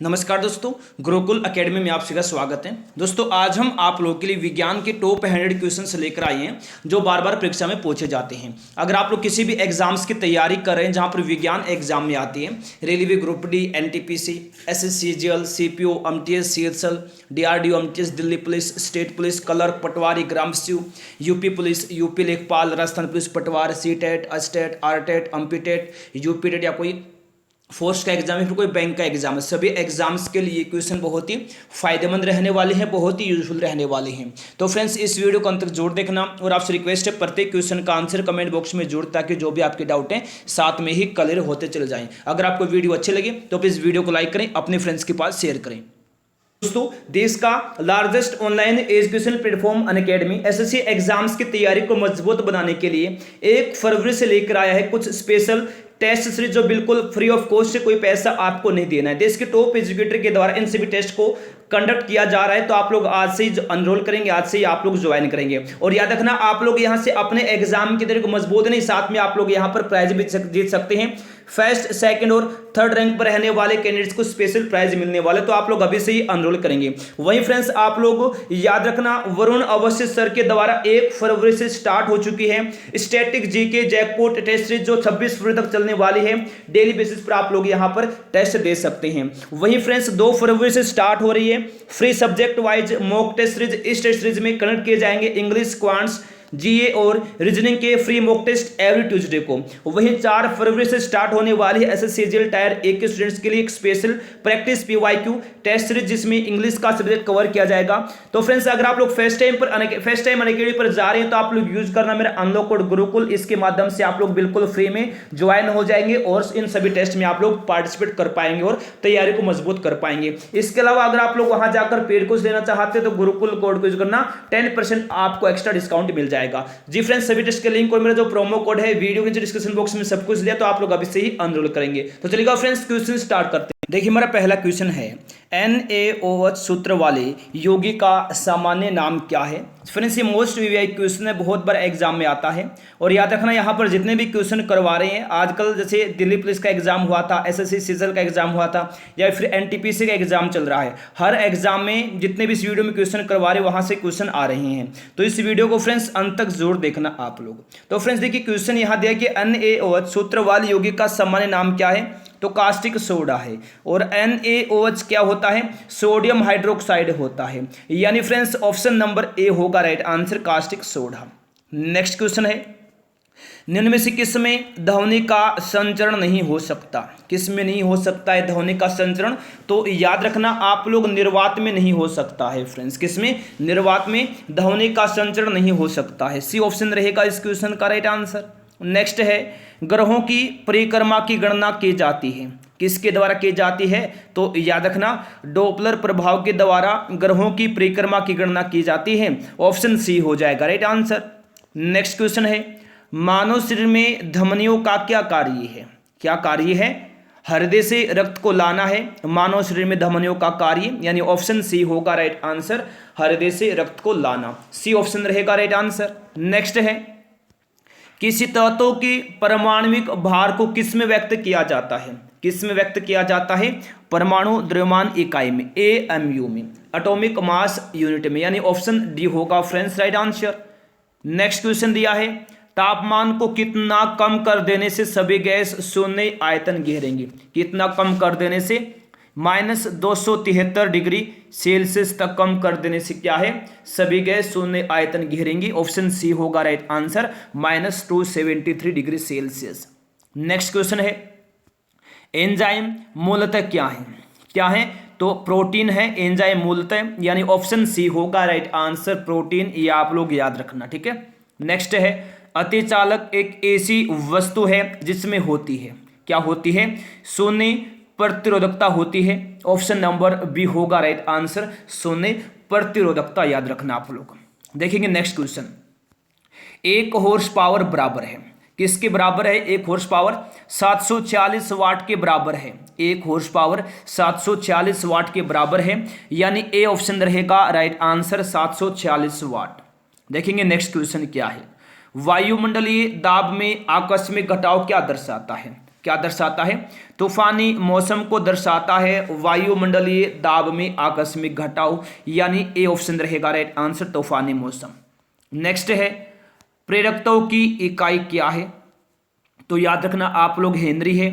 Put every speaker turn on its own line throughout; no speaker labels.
नमस्कार दोस्तों, गुरुकुल एकेडमी में आप सभी का स्वागत है। दोस्तों आज हम आप लोगों के लिए विज्ञान के टॉप 100 क्वेश्चंस लेकर आए हैं जो बार बार परीक्षा में पूछे जाते हैं। अगर आप लोग किसी भी एग्जाम्स की तैयारी कर रहे हैं जहां पर विज्ञान एग्जाम में आती है, railway group D, NTPC, SSC CGL, CPO, MTS, CHSL, DRDO, MTS, Delhi police, state police, clerk, patwari, ग्रामस्यू, UP police, UP lekhpal, Rajasthan police Patwar, CTET, अस्टेट, आरटेट, एमपीटेट, यूपीटेट या कोई फोर्स का एग्जाम है, फिर कोई बैंक का एग्जाम है, सभी एग्जाम्स के लिए क्वेश्चन बहुत ही फायदेमंद रहने वाले हैं, बहुत ही यूजफुल रहने वाले हैं। तो फ्रेंड्स इस वीडियो को अंत तक जरूर देखना और आपसे रिक्वेस्ट है प्रत्येक क्वेश्चन का आंसर कमेंट बॉक्स में जरूर, ताकि जो भी आपके डाउट हैं साथ में ही क्लियर होते चले जाएं। अगर आपको वीडियो अच्छे लगे तो प्लीज वीडियो को लाइक करें, अपने फ्रेंड्स के पास शेयर करें। दोस्तों देश का largest online education platform Unacademy SSC exams की तैयारी को मजबूत बनाने के लिए 1 फरवरी से लेकर आया है कुछ स्पेशल टेस्ट सीरीज जो बिल्कुल फ्री ऑफ कॉस्ट, से कोई पैसा आपको नहीं देना है। देश के टॉप एजुकेटर के द्वारा इन सभी टेस्ट को कंडक्ट किया जा रहा है, तो आप लोग आज से ही अनरोल करेंगे, आज से ही आप लोग ज्वाइन करेंगे। और याद रखना आप लोग यहां से अपने एग्जाम की तैयारी को मजबूत नहीं, साथ में आप लोग यहां पर प्राइज भी जीत सकते हैं। फर्स्ट, सेकंड और थर्ड रैंक पर रहने वाले कैंडिडेट्स को स्पेशल प्राइज मिलने वाले, तो आप लोग अभी से ही अनरोल करेंगे। वहीं फ्रेंड्स आप लोग याद रखना वरुण अवस्थी सर के द्वारा 1 फरवरी से स्टार्ट हो चुकी है static GK jackpot test series जो 26 फरवरी तक चलने वाली है। डेली बेसिस पर आप लोग यहां पर टेस्ट दे सकते हैं। वहीं फ्रेंड्स 2 फरवरी से स्टार्ट हो रही है free subject wise mock test series. इस टेस्ट सीरीज में कनेक्ट किए जाएंगे इंग्लिश, क्वांट्स, जीए और रीजनिंग के free mock test every Tuesday को। वहीं 4 फरवरी से स्टार्ट होने वाली है एसएससीजीएल टायर 1 के स्टूडेंट्स के लिए एक special practice PYQ test series जिसमें इंग्लिश का सब्जेक्ट कवर किया जाएगा। तो फ्रेंड्स अगर आप लोग फर्स्ट टाइम अनअकैडमी पर जा रहे हैं तो आप लोग यूज करना मेरा अनलॉक कोड गुरुकुल, इसके माध्यम से आप लोग बिल्कुल फ्री में ज्वाइन हो जाएंगे और इन सभी टेस्ट में आप लोग पार्टिसिपेट कर पाएंगे और तैयारी को मजबूत कर पाएंगे। इसके अलावा अगर आप लोग वहां जाकर पेड कोर्स लेना चाहते हैं तो गुरुकुल कोड को यूज करना, 10% आपको एक्स्ट्रा डिस्काउंट मिल जाएगा। जी फ्रेंड्स सभी टेस्ट के लिंक और मेरा जो प्रोमो कोड है वीडियो के डिस्क्रिप्शन बॉक्स में सब कुछ लिया, तो आप लोग अभी से ही अनरोल करेंगे। तो चलिएगा फ्रेंड्स क्वेश्चन स्टार्ट करते हैं। देखिए हमारा पहला क्वेश्चन है NaOH सूत्र वाले यौगिक का सामान्य नाम क्या है। फ्रेंड्स ये मोस्ट वीवीआई क्वेश्चन है, बहुत बार एग्जाम में आता है। और याद रखना यहाँ पर जितने भी क्वेश्चन करवा रहे हैं आजकल, जैसे दिल्ली पुलिस का एग्जाम हुआ था, एसएससी सीजीएल का एग्जाम हुआ था, या फिर एनटीपीसी का एग्जाम चल रहा है, हर एग्जाम में जितने भी इस वीडियो में क्वेश्चन करवा रहे हैं वहां से क्वेश्चन आ रहे हैं। तो इस वीडियो को फ्रेंड्स अंत तक जरूर देखना आप लोग। तो फ्रेंड्स देखिए क्वेश्चन यहाँ दिया कि NaOH सूत्र वाले यौगिक का सामान्य नाम क्या है, तो कास्टिक सोडा है। और NaOH क्या होता है, सोडियम हाइड्रोक्साइड होता है। यानी फ्रेंड्स ऑप्शन नंबर ए होगा right answer, caustic soda. Next question है निम्न में से किस में ध्वनि का संचरण नहीं हो सकता, किस में नहीं हो सकता है ध्वनि का संचरण, तो याद रखना आप लोग निर्वात में नहीं हो सकता है फ्रेंड्स। किस में, निर्वात में ध्वनि का संचरण नहीं हो सकता है, सी ऑप्शन रहेगा इस क्वेश्चन का राइट आंसर। नेक्स्ट है ग्रहों की परिक्रमा की गणना की जाती है, किसके द्वारा की जाती है, तो याद रखना डॉपलर प्रभाव के द्वारा ग्रहों की परिक्रमा की गणना की जाती है, ऑप्शन सी हो जाएगा राइट आंसर। नेक्स्ट क्वेश्चन है मानव शरीर में धमनियों का क्या कार्य है, क्या कार्य है, हृदय से रक्त को लाना है मानव शरीर में धमनियों का कार्य, यानी ऑप्शन सी होगा राइट आंसर, हृदय से रक्त को लाना, सी ऑप्शन रहेगा राइट आंसर। नेक्स्ट है किसी तत्व के परमाणविक भार को किस में व्यक्त किया जाता है, किस में व्यक्त किया जाता है, परमाणु द्रव्यमान इकाई में, AMU में, एटॉमिक मास यूनिट में, यानी ऑप्शन डी होगा friends right answer. Next question दिया है तापमान को कितना कम कर देने से सभी गैस शून्य आयतन घेरेंगे, कितना कम कर देने से, -273 डिग्री सेल्सियस तक कम कर देने से क्या है, सभी गैस शून्य आयतन घेरेंगी, ऑप्शन सी होगा right answer, -273 degree Celsius. Next question है एंजाइम मूलतः क्या है, क्या है, तो प्रोटीन है एंजाइम मूलतः, यानी ऑप्शन सी होगा राइट आंसर, प्रोटीन, ये आप लोग याद रखना ठीक है। नेक्स्ट है अतिचालक एक ऐसी वस्तु है जिसमें होती है, क्या होती है, शून्य प्रतिरोधकता होती है, ऑप्शन नंबर बी होगा राइट आंसर, शून्य प्रतिरोधकता, याद रखना आप लोग। देखेंगे नेक्स्ट क्वेश्चन 1 हॉर्स पावर बराबर है, किसके बराबर है, 1 हॉर्स पावर 740 वाट के बराबर है, 1 हॉर्स पावर 740 वाट के बराबर है, यानी ए ऑप्शन रहेगा राइट आंसर, 740 वाट। देखेंगे नेक्स्ट क्वेश्चन क्या है वायुमंडलीय दाब में आकस्मिक घटाव क्या दर्शाता है, क्या दर्शाता है? तूफानी मौसम को दर्शाता है वायुमंडलीय दाब में आकस्मिक घटाव, यानी ए ऑप्शन रहेगा राइट आंसर, तूफानी मौसम। नेक्स्ट है प्रेरकत्व की इकाई क्या है? तो याद रखना आप लोग हेनरी है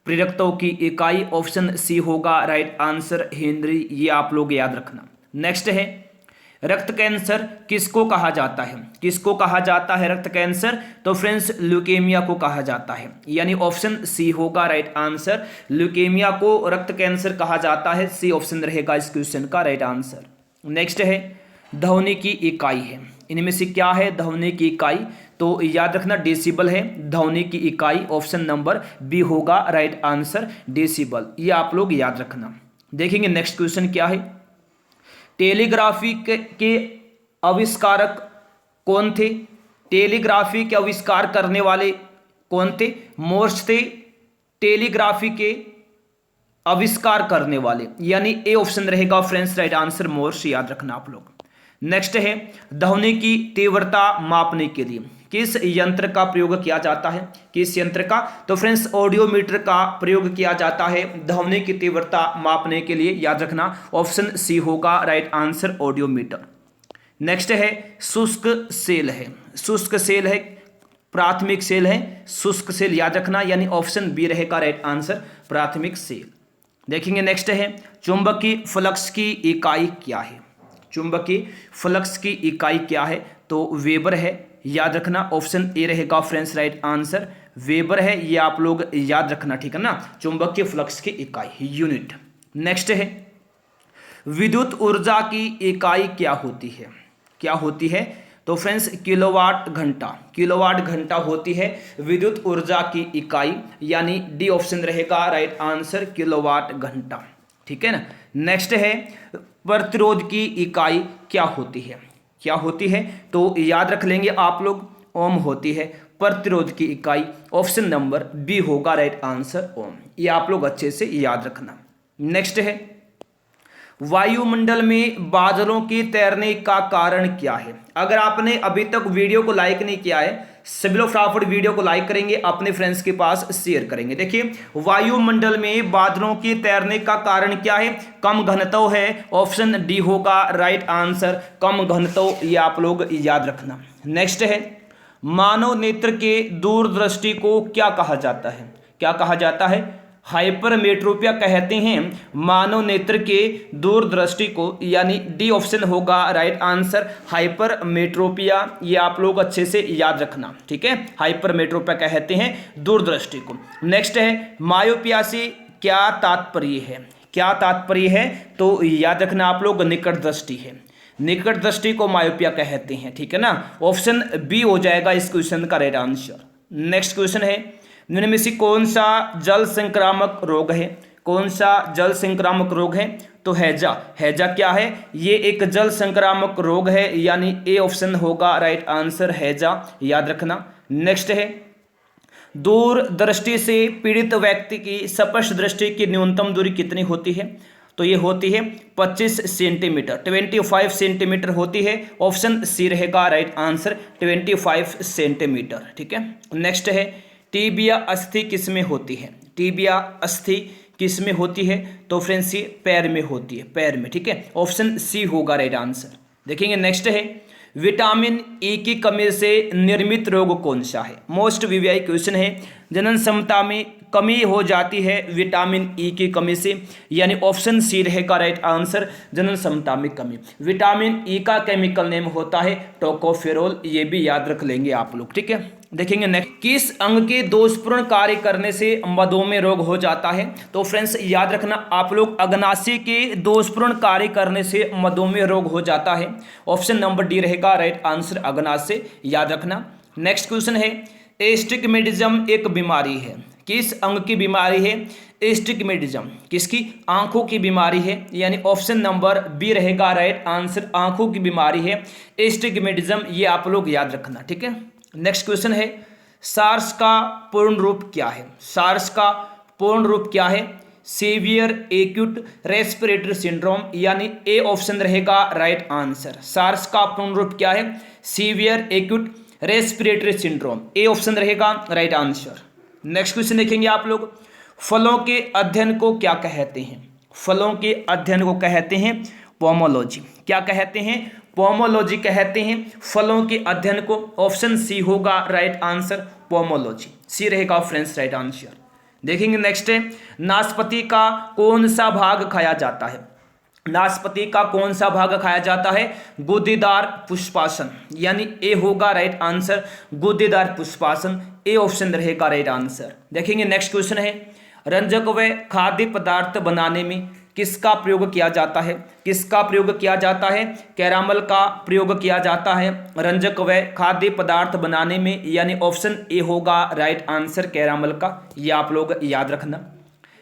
प्रेरकत्व की इकाई, ऑप्शन सी होगा राइट आंसर हेनरी, ये आप लोग याद रखना। नेक्स्ट है रक्त कैंसर किसको कहा जाता है? किसको कहा जाता है रक्त कैंसर? तो फ्रेंड्स ल्यूकेमिया को कहा जाता है, यानी ऑप्शन सी होगा राइट आंसर, ल्यूकेमिया को रक्त कैंसर कहा जाता है, सी ऑप्शन रहेगा इस क्वेश्चन का राइट आंसर। नेक्स्ट है ध्वनि की इकाई है, इनमें से क्या है ध्वनि की इकाई? तो याद रखना डेसिबल है ध्वनि की इकाई, ऑप्शन नंबर बी होगा राइट आंसर डेसिबल, ये आप लोग याद रखना। देखेंगे नेक्स्ट क्वेश्चन क्या है। टेलीग्राफी के आविष्कारक कौन थे? टेलीग्राफी के आविष्कार करने वाले कौन थे? मोर्स थे टेलीग्राफी के आविष्कार करने वाले, यानी ए ऑप्शन रहेगा फ्रेंड्स राइट आंसर मोर्स, याद रखना आप लोग। नेक्स्ट है ध्वनि की तीव्रता मापने के लिए किस यंत्र का प्रयोग किया जाता है? किस यंत्र का? तो फ्रेंड्स ऑडियोमीटर का प्रयोग किया जाता है ध्वनि की तीव्रता मापने के लिए, याद रखना ऑप्शन सी होगा राइट आंसर ऑडियोमीटर। नेक्स्ट है शुष्क सेल है, शुष्क सेल है प्राथमिक सेल है, शुष्क सेल याद रखना, यानी ऑप्शन बी रहेगा राइट आंसर प्राथमिक सेल। देखेंगे नेक्स्ट है चुंबकीय फ्लक्स की इकाई क्या है? चुंबकीय फ्लक्स की इकाई क्या है? तो वेबर है, याद रखना ऑप्शन ए रहेगा फ्रेंड्स राइट आंसर वेबर है, ये आप लोग याद रखना, ठीक है ना, चुंबकीय फ्लक्स की इकाई यूनिट। नेक्स्ट है विद्युत ऊर्जा की इकाई क्या होती है? क्या होती है? तो फ्रेंड्स किलोवाट घंटा, किलोवाट घंटा होती है विद्युत ऊर्जा की इकाई, यानी डी ऑप्शन रहेगा राइट आंसर किलोवाट घंटा, ठीक है ना। नेक्स्ट है प्रतिरोध की इकाई क्या होती है? क्या होती है? तो याद रख लेंगे आप लोग ओम होती है प्रतिरोध की इकाई, ऑप्शन नंबर बी होगा राइट आंसर ओम, ये आप लोग अच्छे से याद रखना। नेक्स्ट है वायुमंडल में बादलों के तैरने का कारण क्या है? अगर आपने अभी तक वीडियो को लाइक नहीं किया है, सभी लोग फटाफट वीडियो को लाइक करेंगे, अपने फ्रेंड्स के पास शेयर करेंगे। देखिए वायुमंडल में बादलों के तैरने का कारण क्या है? कम घनत्व है, ऑप्शन डी होगा राइट आंसर कम घनत्व, ये आप लोग याद रखना। नेक्स्ट है मानव नेत्र के दूरदृष्टि को क्या कहा जाता है? क्या कहा जाता है? हाइपरमेट्रोपिया कहते हैं मानव नेत्र के दूरदृष्टि को, यानी डी ऑप्शन होगा राइट आंसर हाइपरमेट्रोपिया, ये आप लोग अच्छे से याद रखना, ठीक है, हाइपरमेट्रोपिया कहते हैं दूरदृष्टि को। नेक्स्ट है मायोपिया से क्या तात्पर्य है? क्या तात्पर्य है? तो याद रखना आप लोग निकट दृष्टि है, निकट दृष्टि को मायोपिया कहते हैं, ठीक है ना, ऑप्शन बी हो जाएगा इस क्वेश्चन का राइट आंसर। नेक्स्ट क्वेश्चन है निम्न में से कौन सा जल संक्रामक रोग है? कौन सा जल संक्रामक रोग है? तो हैजा, हैजा क्या है? ये एक जल संक्रामक रोग है, यानी ए ऑप्शन होगा राइट आंसर हैजा, याद रखना। नेक्स्ट है दूरदृष्टि से पीड़ित व्यक्ति की स्पष्ट दृष्टि की न्यूनतम दूरी कितनी होती है? तो ये होती है 25 सेंटीमीटर, 25 सेंटीमीटर होती है, ऑप्शन सी रहेगा राइट आंसर 25 सेंटीमीटर, ठीक है। नेक्स्ट है टीबिया अस्थि किस में होती है? टीबिया अस्थि किस में होती है? तो फ्रेंड्स ये पैर में होती है, पैर में, ठीक है, ऑप्शन सी होगा राइट आंसर। देखेंगे नेक्स्ट है विटामिन ई की कमी से निर्मित रोग कौन सा है? मोस्ट वीवीआई क्वेश्चन है। जनन क्षमता में कमी हो जाती है विटामिन ई की कमी से, यानी ऑप्शन सी रहेगा राइट आंसर जनन क्षमता में कमी। विटामिन ई का केमिकल नेम होता है टोकोफेरोल, ये भी याद रख लेंगे आप लोग, ठीक है। देखेंगे नेक्स्ट किस अंग के दोषपूर्ण कार्य करने से मधुमेह रोग हो जाता है? तो फ्रेंड्स याद रखना आप लोग अग्नाशय के दोषपूर्ण कार्य करने से मधुमेह रोग हो जाता है, ऑप्शन नंबर डी रहेगा राइट आंसर अग्नाशय, याद रखना। नेक्स्ट क्वेश्चन है एस्टिग्मेटिज्म एक बीमारी है, किस अंग की बीमारी है? एस्टिग्मेटिज्म किसकी? आंखों की बीमारी है, यानी ऑप्शन नंबर बी रहेगा राइट आंसर आंखों की बीमारी है एस्टिग्मेटिज्म, ये आप लोग याद रखना, ठीक है। नेक्स्ट क्वेश्चन है सार्स का पूर्ण रूप क्या है? सार्स का पूर्ण रूप क्या है? सीवियर एक्यूट रेस्पिरेटरी सिंड्रोम, यानी ए ऑप्शन रहेगा राइट आंसर। सार्स का पूर्ण रूप क्या है? Severe acute respiratory syndrome, A option रहेगा राइट आंसर। नेक्स्ट क्वेश्चन देखेंगे आप लोग, फलों के अध्ययन को क्या कहते हैं? फलों के अध्ययन को कहते हैं पोमोलॉजी। क्या कहते हैं? पोमोलॉजी कहते हैं फलों के अध्ययन को। ऑप्शन सी होगा राइट आंसर, पोमोलॉजी। सी रहेगा फ्रेंड्स राइट आंसर। देखेंगे नेक्स्ट है, नाशपाती का कौन सा भाग खाया जाता है? नाशपाती का कौन सा भाग खाया जाता है? गूदेदार पुष्पासन, यानी ए होगा राइट आंसर, गूदेदार पुष्पासन। ए ऑप्शन रहेगा राइट आंसर। देखेंगे नेक्स्ट क्वेश्चन है, रंजक व खाद्य पदार्थ बनाने में किसका प्रयोग किया जाता है? किसका प्रयोग किया जाता है? कैरामल का प्रयोग किया जाता है रंजक व खाद्य पदार्थ बनाने में, यानी ऑप्शन ए होगा राइट आंसर, कैरामल का। ये आप लोग याद रखना।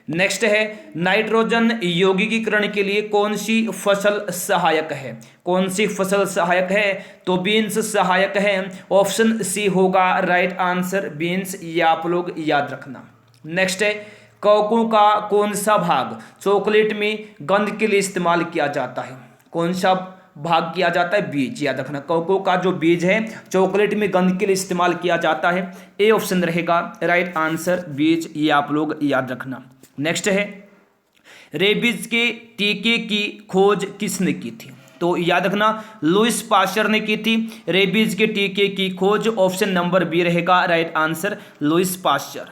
नेक्स्ट है, नाइट्रोजन यौगिकीकरण के लिए कौन सी फसल सहायक है? कौन सी फसल सहायक है? तो बीन्स सहायक है। ऑप्शन सी होगा राइट आंसर, बीन्स। ये आप लोग याद रखना। नेक्स्ट है, कोको का कौन सा भाग चॉकलेट में गंध के लिए इस्तेमाल किया जाता है? कौन सा भाग किया जाता है? बीज। याद रखना, कोको का जो बीज है चॉकलेट में गंध के लिए इस्तेमाल किया जाता है। ए ऑप्शन रहेगा राइट आंसर, बीज। ये आप लोग याद रखना। नेक्स्ट है, रेबीज के टीके की खोज किसने की थी? तो याद रखना, लुइस पास्चर ने की थी रेबीज के टीके की खोज। ऑप्शन नंबर बी रहेगा राइट आंसर, लुइस पास्चर।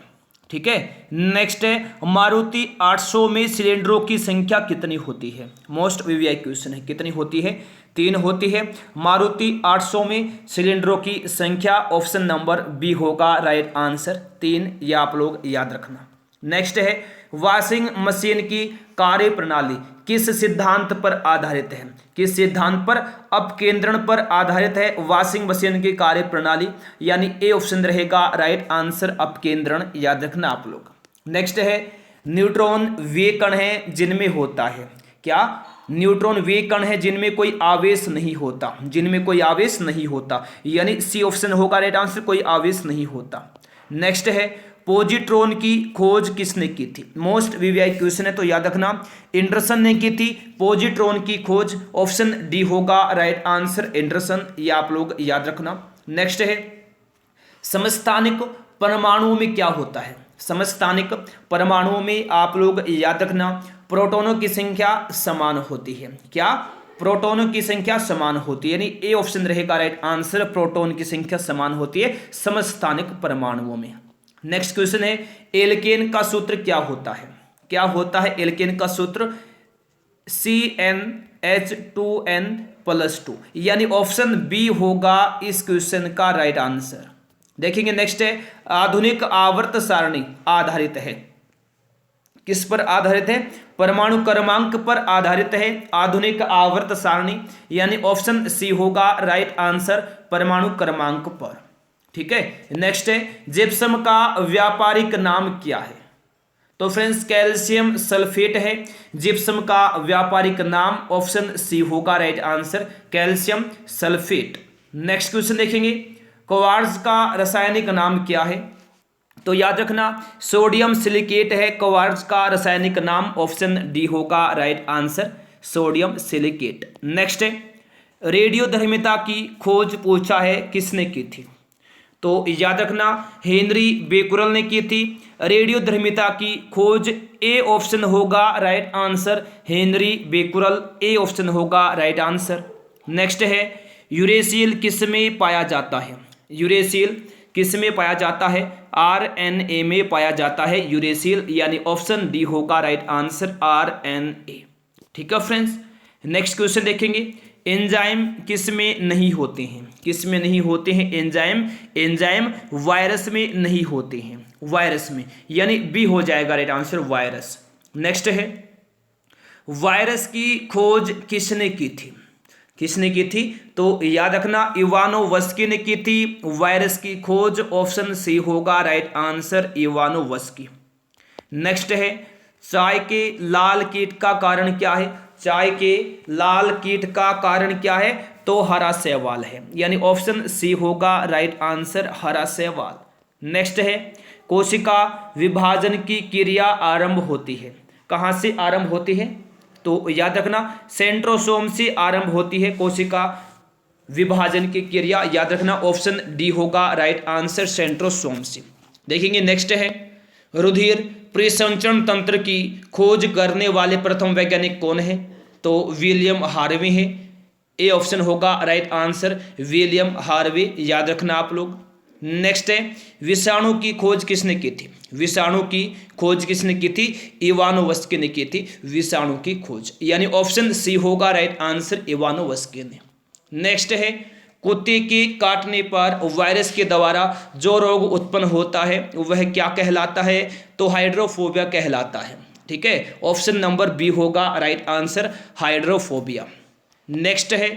ठीक है। नेक्स्ट है, मारुति 800 में सिलेंडरों की संख्या कितनी होती है? मोस्ट वीवीआई क्वेश्चन है। कितनी होती है? 3 होती है। मारुति 800 में सिलेंडरों की संख्या ऑप्शन नंबर बी होगा राइट आंसर, 3। ये आप लोग याद रखना। नेक्स्ट है, वॉशिंग मशीन की कार्य प्रणाली किस सिद्धांत पर आधारित है? किस सिद्धांत पर? अपकेंद्रण पर आधारित है वॉशिंग मशीन की कार्य प्रणाली, यानी ए ऑप्शन रहेगा राइट आंसर, अपकेंद्रण। याद रखना आप लोग। नेक्स्ट है, न्यूट्रॉन वे कण है जिनमें होता है क्या? न्यूट्रॉन वे कण है जिनमें कोई आवेश नहीं होता, जिनमें कोई आवेश नहीं होता, यानी सी ऑप्शन होगा राइट आंसर, कोई आवेश नहीं होता। नेक्स्ट है, पॉजिट्रॉन की खोज किसने की थी? मोस्ट वीवीआई क्वेश्चन है, तो याद रखना एंडरसन ने की थी पॉजिट्रॉन की खोज। ऑप्शन डी होगा राइट आंसर, एंडरसन। ये आप लोग याद रखना। नेक्स्ट है, समस्थानिक परमाणुओं में क्या होता है? समस्थानिक परमाणुओं में आप लोग याद रखना प्रोटॉनों की संख्या समान होती है। क्या? प्रोटॉनों की संख्या समान होती है, यानी ए ऑप्शन रहेगा राइट आंसर, प्रोटॉन की संख्या समान होती है समस्थानिक परमाणुओं में। नेक्स्ट क्वेश्चन है, एल्केन का सूत्र क्या होता है? क्या होता है एल्केन का सूत्र? CnH2n+2, यानी ऑप्शन बी होगा इस क्वेश्चन का राइट आंसर। देखेंगे नेक्स्ट है, आधुनिक आवर्त सारणी आधारित है। किस पर आधारित है? परमाणु क्रमांक पर आधारित है आधुनिक आवर्त सारणी, यानी ऑप्शन सी होगा राइट आंसर, परमाणु क्रमांक पर। ठीक है। नेक्स्ट है, जिप्सम का व्यापारिक नाम क्या है? तो फ्रेंड्स कैल्शियम सल्फेट है जिप्सम का व्यापारिक नाम। ऑप्शन सी होगा right answer, calcium sulphate. Next question देखेंगे, क्वार्ट्ज का रासायनिक नाम क्या है? तो याद रखना सोडियम सिलिकेट है क्वार्ट्ज का रासायनिक नाम। ऑप्शन डी होगा right answer, sodium silicate. Next है, रेडियोधर्मिता की खोज पूछा है किसने की थी? तो याद रखना हेनरी बेकुरल ने की थी रेडियोधर्मिता की खोज। ए ऑप्शन होगा right answer, Henry Becquerel. A option होगा राइट आंसर। नेक्स्ट है, यूरेसिल किस में पाया जाता है? यूरेसिल किस में पाया जाता है? RNA में पाया जाता है यूरेसिल, यानी ऑप्शन डी होगा राइट आंसर, RNA। ठीक है फ्रेंड्स। नेक्स्ट क्वेश्चन देखेंगे, एंजाइम किस में नहीं होते हैं? किस में नहीं होते हैं एंजाइम? एंजाइम वायरस में नहीं होते हैं, वायरस में, यानी बी हो जाएगा राइट आंसर, वायरस। नेक्स्ट है, वायरस की खोज किसने की थी? किसने की थी? तो याद रखना इवानोवस्की ने की थी वायरस की खोज। ऑप्शन सी होगा राइट आंसर, इवानोवस्की। नेक्स्ट है, चाय के लाल कीट का कारण क्या है? चाय के लाल कीट का कारण क्या है? तो हरा शैवाल है, यानी ऑप्शन सी होगा राइट आंसर, हरा शैवाल। नेक्स्ट है, कोशिका विभाजन की क्रिया आरंभ होती है। कहाँ से आरंभ होती है? तो याद रखना सेंट्रोसोम से आरंभ होती है कोशिका विभाजन की क्रिया। याद रखना ऑप्शन डी होगा राइट आंसर, सेंट्रोसोम से। देखेंगे नेक्स्ट है रुधिर परिसंचरण तंत्र की खोज करने वाले प्रथम वैज्ञानिक कौन है? तो विलियम हार्वे है। ए ऑप्शन होगा राइट आंसर, विलियम हार्वे, याद रखना आप लोग। नेक्स्ट है विषाणु की खोज किसने की थी? विषाणु की खोज किसने की थी? इवानोवस्की ने की थी विषाणु की खोज, यानी ऑप्शन सी होगा राइट आंसर, इवानोवस्की ने। नेक्स्ट है कुत्ते के काटने पर वायरस के द्वारा जो रोग उत्पन्न होता है वह क्या कहलाता है? तो हाइड्रोफोबिया कहलाता है। ठीक है, ऑप्शन नंबर बी होगा राइट आंसर, हाइड्रोफोबिया। नेक्स्ट है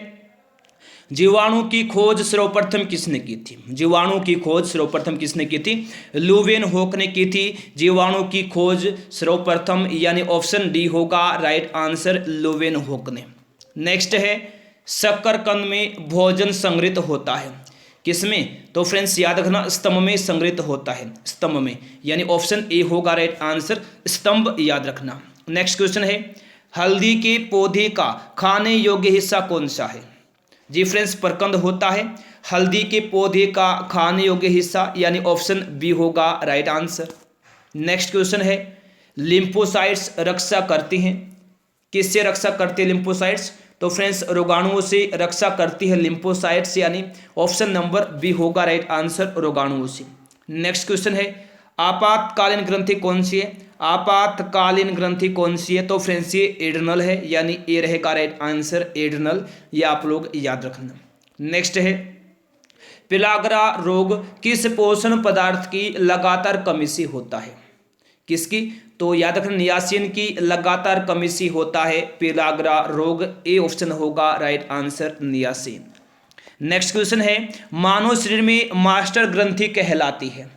जीवाणु की खोज सर्वप्रथम किसने की थी? जीवाणु की खोज सर्वप्रथम किसने की थी? लुवेनहोक ने की थी जीवाणु की खोज सर्वप्रथम, यानी ऑप्शन डी होगा राइट आंसर, लुवेनहोक ने। नेक्स्ट है शकरकंद में भोजन संग्रहित होता है किसमें? तो फ्रेंड्स याद रखना, स्तंभ में संग्रहित होता है, स्तंभ में, यानी ऑप्शन ए होगा राइट आंसर, स्तंभ, याद रखना। नेक्स्ट क्वेश्चन है हल्दी के पौधे का खाने योग्य हिस्सा कौन सा है? जी फ्रेंड्स प्रकंद होता है हल्दी के पौधे का खाने योग्य हिस्सा, यानी ऑप्शन बी होगा राइट आंसर। नेक्स्ट क्वेश्चन है लिम्फोसाइट्स रक्षा करती हैं, किससे रक्षा करती है लिम्फोसाइट्स? तो फ्रेंड्स रोगाणुओं से रक्षा करती है लिम्फोसाइट्स, यानी ऑप्शन नंबर बी होगा राइट आंसर, रोगाणुओं से। नेक्स्ट क्वेश्चन है आपातकालीन ग्रंथि कौन सी है? आपातकालीन ग्रंथि कौन सी है? तो फ्रेंड्स ये एड्रिनल है, यानी ए रहेगा राइट आंसर, एड्रिनल, ये आप लोग याद रखना। नेक्स्ट है पिलाग्रा रोग किस पोषण पदार्थ की लगातार कमी से होता है? किसकी? तो याद रखना नियासिन की लगातार कमी से होता है पिलाग्रा रोग, ए ऑप्शन होगा right answer, niacin. Next question है मानव शरीर में मास्टर ग्रंथि कहलाती है,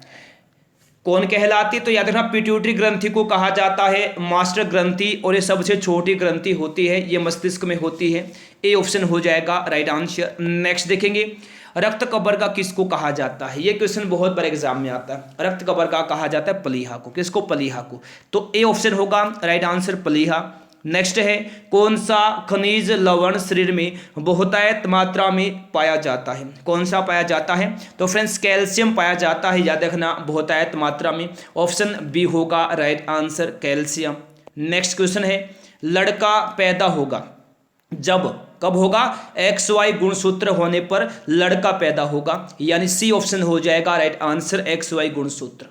कौन कहलाती? तो याद रखना पिट्यूटरी ग्रंथि को कहा जाता है मास्टर ग्रंथि, और ये सबसे छोटी ग्रंथि होती है, ये मस्तिष्क में होती है, ए ऑप्शन हो जाएगा राइट आंसर। नेक्स्ट देखेंगे रक्त कबरगा किसको कहा जाता है? ये क्वेश्चन बहुत बार एग्जाम में आता है। रक्त कबरगा कहा जाता है प्लीहा को, किसको? प्लीहा को, तो ए ऑप्शन होगा राइट आंसर, प्लीहा। नेक्स्ट है कौन सा खनिज लवण शरीर में बहुतायत मात्रा में पाया जाता है? कौन सा पाया जाता है? तो फ्रेंड्स कैल्शियम पाया जाता है, याद रखना बहुतायत मात्रा में, ऑप्शन बी होगा right answer, calcium. Next question है लड़का पैदा होगा जब, कब होगा? XY गुणसूत्र होने पर लड़का पैदा होगा, यानी सी ऑप्शन हो जाएगा राइट आंसर, XY गुणसूत्र।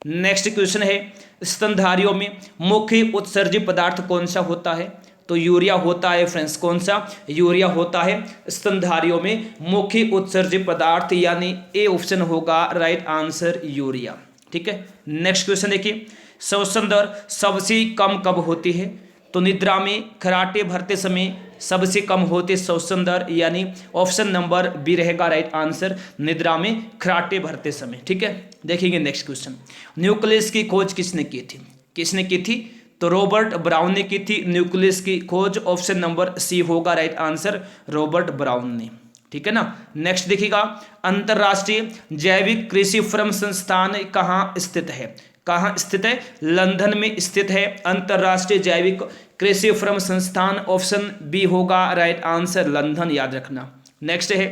नेक्स्ट क्वेश्चन है स्तनधारियों में मुख्य उत्सर्जी पदार्थ कौन सा होता है? तो यूरिया होता है फ्रेंड्स, कौन सा? यूरिया होता है स्तनधारियों में मुख्य उत्सर्जी पदार्थ, यानी ए ऑप्शन होगा राइट आंसर, यूरिया। ठीक है, नेक्स्ट क्वेश्चन देखिए श्वसन दर सबसे कम कब होती है? तो निद्रा में, खराटे भरते समय सबसे कम होते श्वसन दर, यानी ऑप्शन नंबर बी रहेगा राइट आंसर, निद्रा में, खराटे भरते समय। ठीक है, देखेंगे नेक्स्ट क्वेश्चन न्यूक्लियस की खोज किसने की थी? किसने की थी? तो रॉबर्ट ब्राउन ने की थी न्यूक्लियस की खोज, ऑप्शन नंबर सी होगा राइट आंसर, रॉबर्ट ब्राउन ने। ठीक है ना। नेक्स्ट देखिएगा अंतरराष्ट्रीय जैविक कृषि फर्म संस्थान कहाँ स्थित है? कहाँ स्थित है? लंदन में स्थित है अंतरराष्ट्रीय जैविक कृषि फर्म संस्थान, ऑप्शन बी होगा राइट आंसर, लंदन, याद रखना। नेक्स्ट है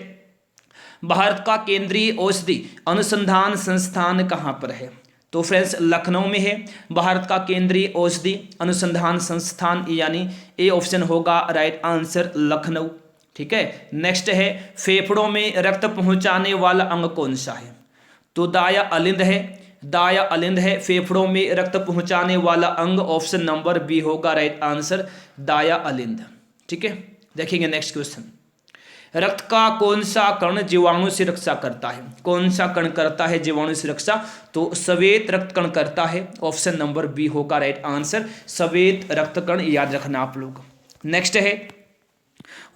भारत का केंद्रीय औषधि अनुसंधान संस्थान कहाँ पर है? तो फ्रेंड्स लखनऊ में है भारत का केंद्रीय औषधि अनुसंधान संस्थान, यानी ए ऑप्शन होगा राइट आंसर, लखनऊ। ठीक है। नेक्स्ट है फेफड़ों में रक्त पहुंचाने वाला अंग कौन सा है? तो दाया अलिंद है, दाया अलिंद है फेफड़ों में रक्त पहुंचाने वाला अंग, ऑप्शन नंबर बी होगा राइट आंसर, दाया अलिंद। ठीक है, देखेंगे नेक्स्ट क्वेश्चन रक्त का कौन सा कण जीवाणु से रक्षा करता है? कौन सा कण करता है जीवाणु से रक्षा? तो श्वेत रक्त कण करता है, ऑप्शन नंबर बी होगा राइट आंसर, श्वेत रक्त कण, याद रखना आप लोग। नेक्स्ट है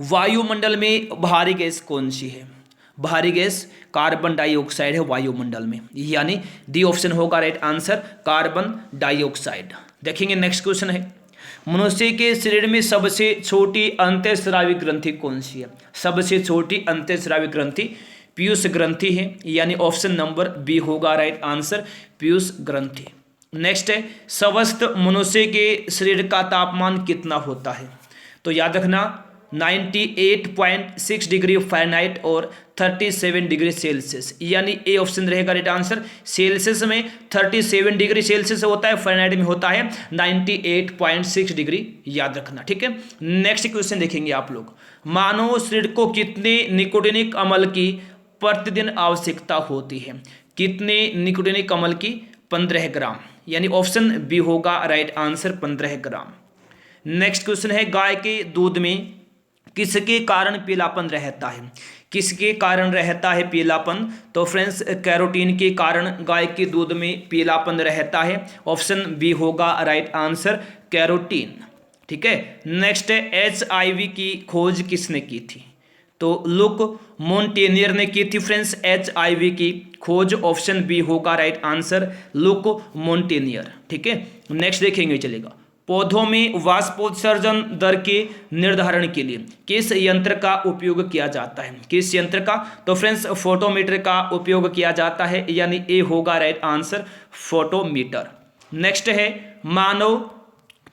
वायुमंडल में भारी गैस कौन सी है? भारी गैस कार्बन डाइऑक्साइड है वायुमंडल में, यानी डी ऑप्शन होगा राइट आंसर, कार्बन डाइऑक्साइड। देखेंगे नेक्स्ट क्वेश्चन है मनुष्य के शरीर में सबसे छोटी अंतःस्रावी ग्रंथि कौन सी है? सबसे छोटी अंतःस्रावी ग्रंथि पीयूष ग्रंथि है, यानी ऑप्शन नंबर बी होगा राइट आंसर, पीयूष ग्रंथि। नेक्स्ट है स्वस्थ मनुष्य के शरीर का तापमान कितना होता है? तो याद रखना 98.6 डिग्री फ़ारेनहाइट और 37 डिग्री सेल्सियस, यानी ए ऑप्शन रहेगा राइट आंसर। सेल्सियस में 37 डिग्री सेल्सियस होता है, फ़ारेनहाइट में होता है 98.6 डिग्री, याद रखना, ठीक है। नेक्स्ट क्वेश्चन देखेंगे आप लोग। मानव शरीर को कितने निकोटिनिक अम्ल की प्रतिदिन आवश्यकता होती है? कितने निकोटिनिक अम्ल की? 15 ग्राम, यानी ऑप्शन बी होगा राइट आंसर, 15 ग्राम। नेक्स्ट क्वेश्चन है, गाय के दूध में किसके कारण पीलापन रहता है? किसके कारण रहता है पीलापन? तो फ्रेंड्स कैरोटीन के कारण गाय के दूध में पीलापन रहता है, ऑप्शन बी होगा राइट आंसर, कैरोटीन, ठीक है। नेक्स्ट है, HIV की खोज किसने की थी? तो लुक मोंटेनियर ने की थी फ्रेंड्स HIV की खोज, ऑप्शन बी होगा राइट आंसर, लुक मोंटेनियर, ठीक है। नेक्स्ट देखेंगे, चलेगा। पौधों में वाष्पोत्सर्जन दर के निर्धारण के लिए किस यंत्र का उपयोग किया जाता है? किस यंत्र का? तो फ्रेंड्स फोटोमीटर का उपयोग किया जाता है, यानी ए होगा राइट आंसर, फोटोमीटर। नेक्स्ट है, मानव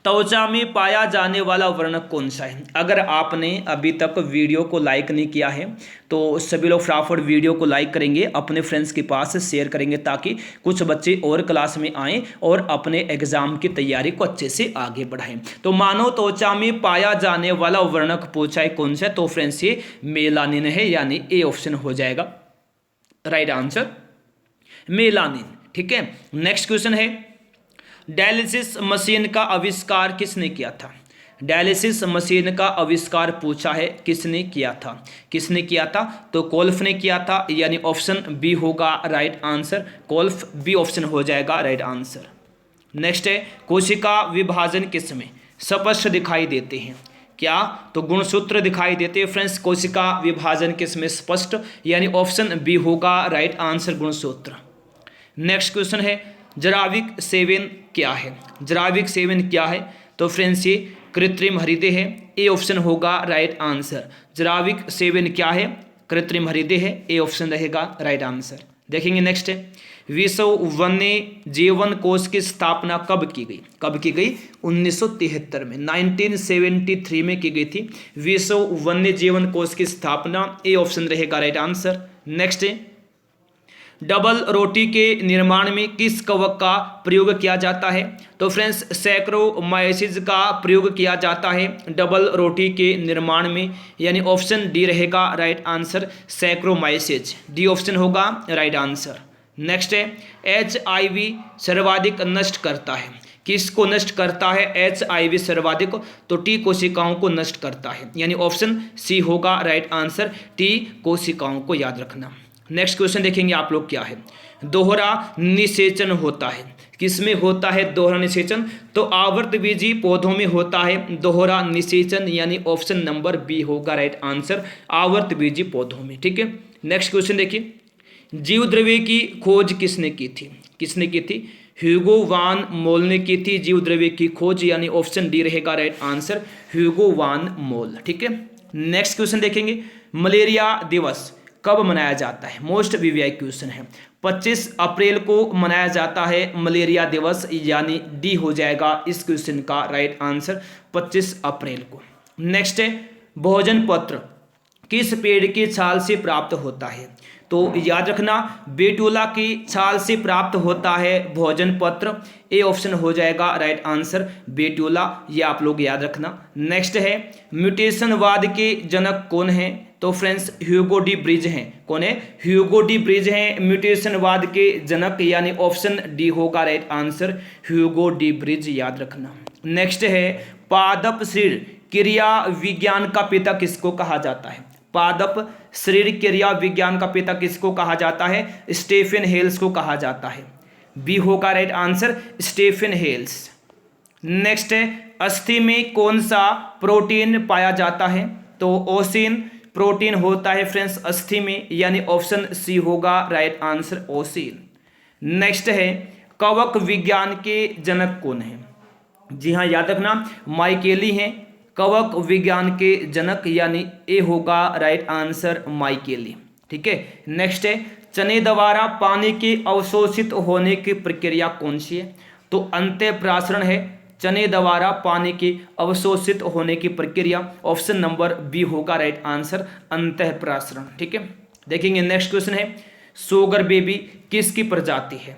त्वचा में पाया जाने वाला वर्णक कौन सा है? अगर आपने अभी तक वीडियो को लाइक नहीं किया है तो सभी लोग फटाफट वीडियो को लाइक करेंगे, अपने फ्रेंड्स के पास शेयर करेंगे, ताकि कुछ बच्चे और क्लास में आएँ और अपने एग्जाम की तैयारी को अच्छे से आगे बढ़ाएं। तो मानव त्वचा में पाया जाने वाला वर्णक पूछा है कौन सा? तो फ्रेंड्स ये मेलानिन है, यानी ए ऑप्शन हो जाएगा राइट आंसर, मेलानिन, ठीक है। नेक्स्ट क्वेश्चन है, डायलिसिस मशीन का आविष्कार किसने किया था? डायलिसिस मशीन का आविष्कार पूछा है, किसने किया था? किसने किया था? तो कोल्फ ने किया था, यानी ऑप्शन बी होगा राइट आंसर, कोल्फ, बी ऑप्शन हो जाएगा राइट आंसर। नेक्स्ट है, कोशिका विभाजन किसमें स्पष्ट दिखाई देते हैं? क्या? तो गुणसूत्र दिखाई देते हैं फ्रेंड्स, कोशिका विभाजन किसमें स्पष्ट, यानी ऑप्शन बी होगा राइट आंसर, गुणसूत्र। नेक्स्ट क्वेश्चन है, जराविक सेवन क्या है? जराविक सेवन क्या है? तो फ्रेंड्स ये कृत्रिम हृदय है, ए ऑप्शन होगा राइट आंसर। जराविक सेवन क्या है? कृत्रिम हृदय है, ए ऑप्शन रहेगा राइट आंसर। देखेंगे नेक्स्ट है, विश्व वन्य जीवन कोष की स्थापना कब की गई? कब की गई? 1973 में, 1973 में की गई थी विश्व वन्य जीवन कोष की स्थापना, ए ऑप्शन रहेगा राइट आंसर। नेक्स्ट है, डबल रोटी के निर्माण में किस कवक का प्रयोग किया जाता है? तो फ्रेंड्स सैक्रोमाइसिस का प्रयोग किया जाता है डबल रोटी के निर्माण में, यानी ऑप्शन डी रहेगा right answer, saccharomyces, D option होगा राइट आंसर। नेक्स्ट है, HIV सर्वाधिक नष्ट करता है, किसको नष्ट करता है HIV सर्वाधिक? तो टी कोशिकाओं को नष्ट करता है, यानी ऑप्शन सी होगा राइट आंसर, टी कोशिकाओं को याद रखना। नेक्स्ट क्वेश्चन देखेंगे आप लोग, क्या है? दोहरा निषेचन होता है, किसमें होता है दोहरा निषेचन? तो आवर्तबीजी पौधों में होता है दोहरा निषेचन, यानी ऑप्शन नंबर बी होगा राइट आंसर, आवर्तबीजी पौधों में, ठीक है। नेक्स्ट क्वेश्चन देखिए, जीव द्रव्य की खोज किसने की थी? किसने की थी? ह्यूगो वान मोल ने की थी जीव द्रव्य की खोज, यानी ऑप्शन डी रहेगा राइट आंसर, ह्यूगो वान मोल, ठीक है। नेक्स्ट क्वेश्चन देखेंगे, मलेरिया दिवस कब मनाया जाता है? मोस्ट वीवीआई क्वेश्चन है। 25 अप्रैल को मनाया जाता है मलेरिया दिवस, यानी डी हो जाएगा इस क्वेश्चन का राइट आंसर, 25 अप्रैल को। नेक्स्ट है, भोजन पत्र किस पेड़ की छाल से प्राप्त होता है? तो याद रखना, बेटुला की छाल से प्राप्त होता है भोजन पत्र, ए ऑप्शन हो जाएगा राइट आंसर, बेटुला, ये आप लोग याद रखना। नेक्स्ट है, म्यूटेशनवाद के जनक कौन है? तो फ्रेंड्स ह्यूगो डी ब्रिज हैं, कौन है? ह्यूगो डी ब्रिज हैं म्यूटेशनवाद के जनक, यानी ऑप्शन डी होगा right answer, Hugo de bridge, याद रखना। नेक्स्ट है, पादप शरीर क्रिया विज्ञान का पिता किसको कहा जाता है? पादप शरीर क्रिया विज्ञान का पिता किसको कहा जाता है? स्टीफन हेल्स को कहा जाता है, बी होगा right answer, Stephen Hales. Next है, अस्थि में कौन सा प्रोटीन पाया जाता है? तो ओसिन प्रोटीन होता है फ्रेंड्स अस्थि में, यानी ऑप्शन सी होगा राइट आंसर, ओसिन। नेक्स्ट है, कवक विज्ञान के जनक कौन है? जी हाँ, याद रखना, माइकेली हैं कवक विज्ञान के जनक, यानी ए होगा राइट आंसर, माइकेली, ठीक है। नेक्स्ट है, चने द्वारा पानी के अवशोषित होने की प्रक्रिया कौन सी है? तो अंत्यप्राशरण है, चने द्वारा पानी के अवशोषित होने की प्रक्रिया। ऑप्शन नंबर बी होगा राइट आंसर, अंतःप्रासरण। ठीक है, देखेंगे नेक्स्ट क्वेश्चन है, शुगर बेबी किसकी प्रजाति है?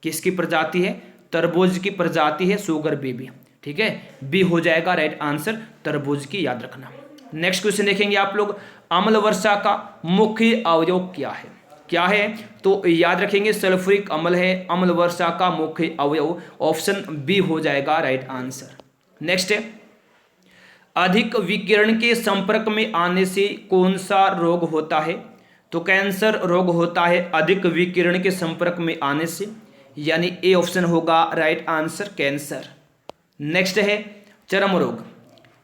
किसकी प्रजाति है? तरबूज की प्रजाति है शुगर बेबी। ठीक है, बी हो जाएगा राइट आंसर, तरबूज की, याद रखना। नेक्स्ट क्वेश्चन देखेंगे आप लोग, अम्ल वर्षा का मुख्य अवयव क्या है? क्या है? तो याद रखेंगे सल्फ्यूरिक अम्ल है अम्ल वर्षा का मुख्य अवयव। ऑप्शन बी हो जाएगा राइट आंसर। नेक्स्ट है, अधिक विकिरण के संपर्क में आने से कौन सा रोग होता है? तो कैंसर रोग होता है अधिक विकिरण के संपर्क में आने से, यानी ए ऑप्शन होगा राइट आंसर, कैंसर। नेक्स्ट है, चर्म रोग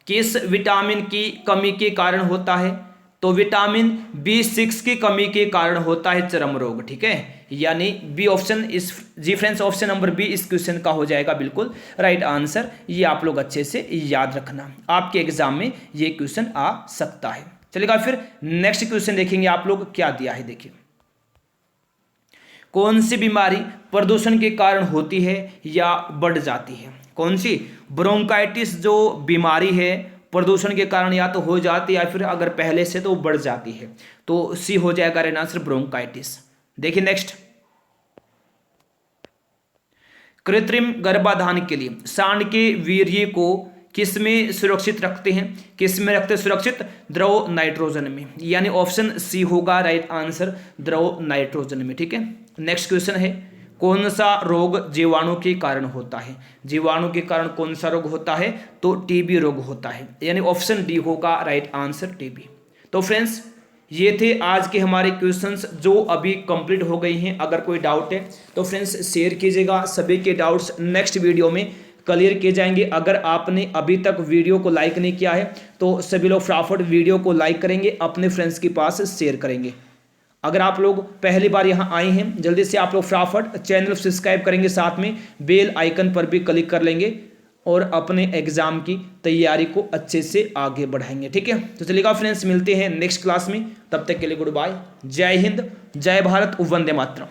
किस विटामिन की कमी के कारण होता है? तो विटामिन B6 की कमी के कारण होता है चर्म रोग। ठीक है, यानी बी ऑप्शन इस जी फ्रेंड्स, ऑप्शन नंबर बी इस क्वेश्चन का हो जाएगा बिल्कुल राइट आंसर। ये आप लोग अच्छे से याद रखना, आपके एग्जाम में ये क्वेश्चन आ सकता है। चलिएगा फिर नेक्स्ट क्वेश्चन देखेंगे आप लोग क्या दिया है। देखिए, कौन सी बीमारी प्रदूषण के कारण होती है या बढ़ जाती है? कौन सी? ब्रोंकाइटिस जो बीमारी है प्रदूषण के कारण या तो हो जाती है या फिर अगर पहले से तो बढ़ जाती है, तो सी हो जाएगा राइट आंसर, ब्रोंकाइटिस। देखिए नेक्स्ट, कृत्रिम गर्भाधान के लिए सांड के वीर्य को किस में सुरक्षित रखते हैं? किस में रखते हैं सुरक्षित? द्रव नाइट्रोजन में, यानी ऑप्शन सी होगा राइट आंसर, द्रव नाइट्रोजन में। ठीक है, नेक्स्ट क्वेश्चन है, कौन सा रोग जीवाणु के कारण होता है? जीवाणु के कारण कौन सा रोग होता है? तो टीबी रोग होता है, यानी ऑप्शन डी होगा राइट आंसर, टीबी। तो फ्रेंड्स, ये थे आज के हमारे क्वेश्चंस जो अभी कंप्लीट हो गई हैं। अगर कोई डाउट है तो फ्रेंड्स शेयर कीजिएगा, सभी के डाउट्स नेक्स्ट वीडियो में क्लियर किए जाएंगे। अगर आपने अभी तक वीडियो को लाइक नहीं किया है तो सभी लोग फटाफट वीडियो को लाइक करेंगे, अपने फ्रेंड्स के पास शेयर करेंगे। अगर आप लोग पहली बार यहाँ आए हैं, जल्दी से आप लोग फटाफट चैनल सब्सक्राइब करेंगे, साथ में बेल आइकन पर भी क्लिक कर लेंगे और अपने एग्जाम की तैयारी को अच्छे से आगे बढ़ाएंगे। ठीक है, तो चलिएगा फ्रेंड्स, मिलते हैं नेक्स्ट क्लास में, तब तक के लिए गुड बाय, जय हिंद, जय भारत, वंदे मातरम।